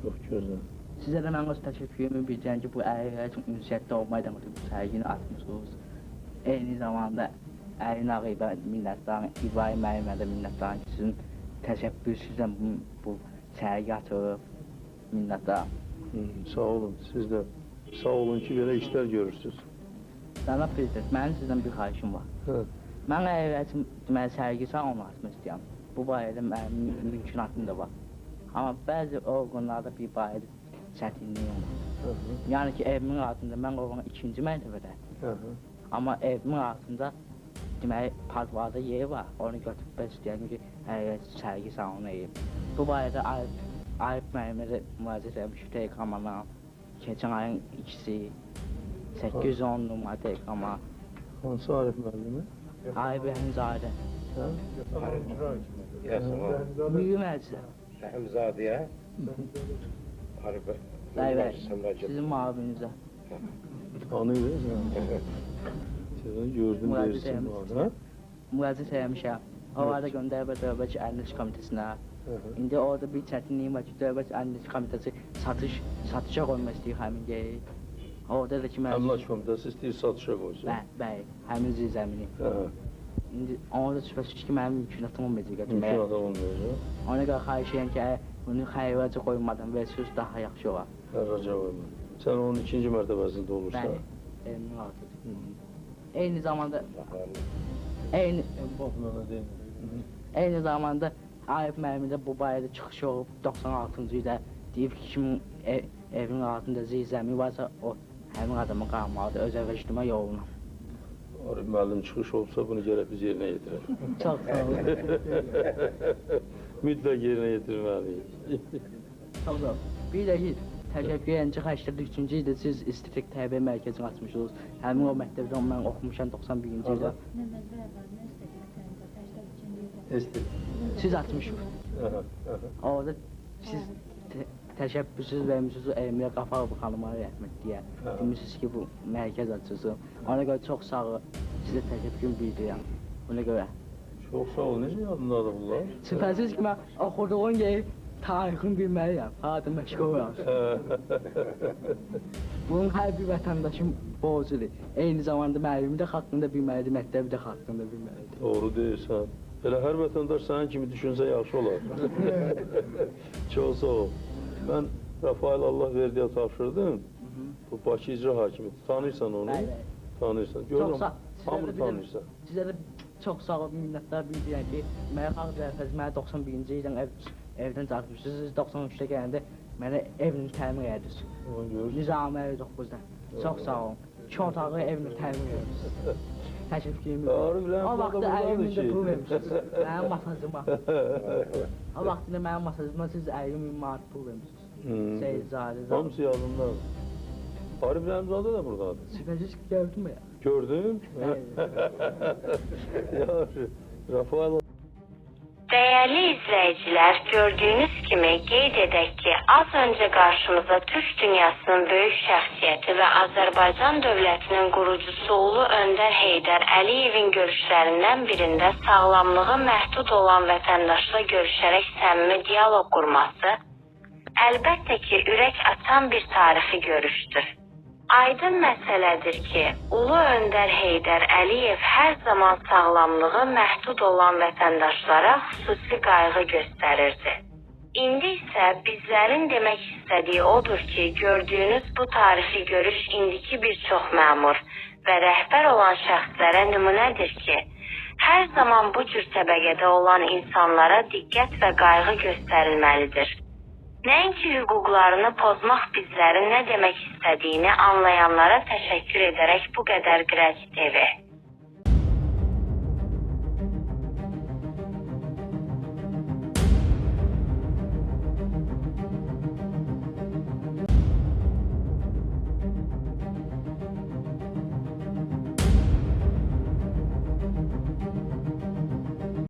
Çox gözəl. Sizə də mən öz təşəkkürümü bildirəm ki, bu əylə üçün ünsiyyətdə olmayla bu sərgini açmışsınız. Eyni zamanda Əyin ağabey minnətdarım, İbrahim müəllimə də minnətdarım ki, sizin təşəkkürsüzlə bu sərgi açılıb. Minnətdarım. Sağ olun, siz də sağ olun ki, belə işlər görürsünüz. Cənab Prezident, mənim sizdən bir xahişim var. Mən deməli sərgi salonu açmaq istəyirəm. Bu barədə mənim mümkünatım da var. Amma bəzi orqanlarda bir barədə çətinliyim var. Yəni ki, evimin altında mən orqanın 2-ci mərtəbədə. Amma evimin altında deməli parklarda yeri var. Onu götürüb mən istəyirəm ki, sərgi salonu edeyim. Bu barədə Arif müəllimə də müraciət etmişəm teleqramana. Keçən ayın 2-si 810 numara teleqrama. Hansı Arif müəllimi? Arif Rəhimzadə. Mühüm məclisə. Rəhimzadəyə. Arif sizin müavinizə. Tanıyırız. Sizin gördüm deyirsin bana. Müraciət etmişəm. Havada göndərib Dövlət Əlillik Komitəsinə. İndi orada bir çətinliyim var ki, Dövlət Əlillik Komitəsi satışa qoymaq istəyir həmin yeri. Orada da ki, Əmlak Komitəsi istəyir satışa qoysun. Bəli, həmin zəmini. İndi orada şübhəsiz ki, mənim mümkünatım olmayacaq. Mümkünatım olmayacaq. Ona görə xahiş edirəm ki, bunu xəyrəcə qoymadan versiniz daha yaxşı olar. Xəyrəcə qoymadan. Sən onun 2-ci mərtəbəsində olursan? Bəli, evimin altıdır. Eyni zamanda eyni zamanda Arif müəllimin də bu barədə çıxışı olub 96-cı ildə deyib ki, kimin evinin altında zirzəmi varsa o həmin adamı qalmalıdır, öz evə ictimai yoluna. Arif müəllim çıxış olsa bunu gərək biz yerinə yetirək. Çox sağ olun. Mütləq yerinə yetirməliyik. Çox sağ olun. Bir də ki, təşəkkür edirəm ki, 83-cü ildə siz İstiqlal Tərbiyə Mərkəzini açmışsınız. Həmin o məktəbdə mən oxumuşam 91-ci ildə. Siz açmışsınız. Orada siz təşəbbüsüz vermişsiniz Emine Qafarov xanıma rəhmətliyə. Demişsiniz ki, bu mərkəz açılsın. Ona görə çox sağ olun. Sizə təşəkkür bildirirəm. Buna görə. Çox sağ olun. Necə yadındadır bunlar? Şübhəsiz ki, mən oxuduğum yeri tarixini bilməliyəm. Hadi məşğul olam. Bunun hər bir vətəndaşın borcudur. Eyni zamanda müəllimi də haqqında bilməlidir, məktəbi də haqqında bilməlidir. Doğru deyirsən. Elə hər vətəndaş sənin kimi düşünsə yaxşı olar. Çox sağ ol. Mən Rafael Allahverdiyə tapşırdım. Bu Bakı İcra Hakimi. Tanıyırsan onu? Tanıyırsan. Görürüm, hamını tanıyırsan. Sizə də çox sağ ol, minnətlər bildirəm ki, mənə xalq zərfəz, mənə 91-ci ildən evdən çağırmışsınız. 93-də gələndə mənə evini təmin edirsiniz. Nizami 59-dan. Çox sağ olun. 2 otaqlı evini təmin edirsiniz. Təşəkkürümü. O vaxtda əlimində pul vermişsiniz. Mənim masajıma. O vaxtda mənim masajıma siz 50.000 manat pul vermişsiniz. Seyirzadə. Hamısı yadımdadır. Arif Rəhimzadə də buradadır. Şübhəsiz ki, gördün mü ya? Gördün? Yaxşı. Rafael. Değerli izleyiciler, gördüğünüz gibi qeyd edək ki, az önce karşımıza Türk dünyasının böyük şəxsiyyəti və Azərbaycan dövlətinin qurucusu Ulu Öndər Heydər Əliyevin görüşlərindən birində sağlamlığı məhdud olan vətəndaşla görüşərək səmimi diyaloq qurması, əlbəttə ki, ürək açan bir tarixi görüşdür. Aydın məsələdir ki, Ulu Öndər Heydər Əliyev hər zaman sağlamlığı məhdud olan vətəndaşlara xüsusi qayğı göstərirdi. İndi isə bizlərin demək istədiyi odur ki, gördüyünüz bu tarixi görüş indiki bir çox məmur və rəhbər olan şəxslərə nümunədir ki, hər zaman bu cür təbəqədə olan insanlara diqqət və qayğı göstərilməlidir. Nəinki hüquqlarını pozmaq bizlərin nə demək istədiyini anlayanlara təşəkkür edərək bu qədər Qrəc TV.